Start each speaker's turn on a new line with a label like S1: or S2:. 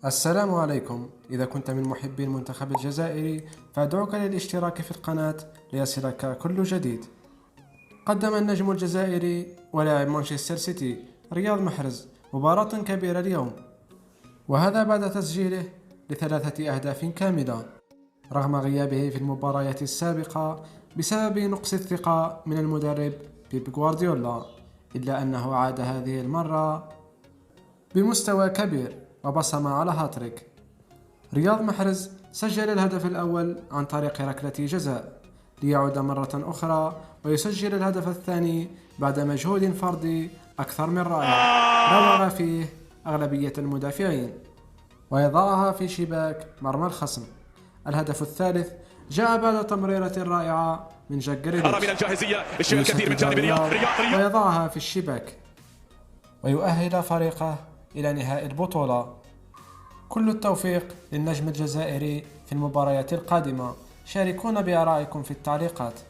S1: السلام عليكم. إذا كنت من محبي المنتخب الجزائري فأدعوك للاشتراك في القناة ليصلك كل جديد. قدم النجم الجزائري ولاعب مانشستر سيتي رياض محرز مباراة كبيرة اليوم، وهذا بعد تسجيله ل3 أهداف كاملة رغم غيابه في المباريات السابقة بسبب نقص الثقة من المدرب بيب غوارديولا، إلا أنه عاد هذه المرة بمستوى كبير وبصم على هاتريك. رياض محرز سجل الهدف الأول عن طريق ركلة جزاء ليعود مرة أخرى ويسجل الهدف الثاني بعد مجهود فردي أكثر من رائع راوغ فيه أغلبية المدافعين ويضعها في شباك مرمى الخصم. الهدف الثالث جاء بعد تمريرة رائعة من جاك جريليتش ويضعها في الشباك ويؤهل فريقه إلى نهائي البطولة. كل التوفيق للنجم الجزائري في المباريات القادمة. شاركونا بآرائكم في التعليقات.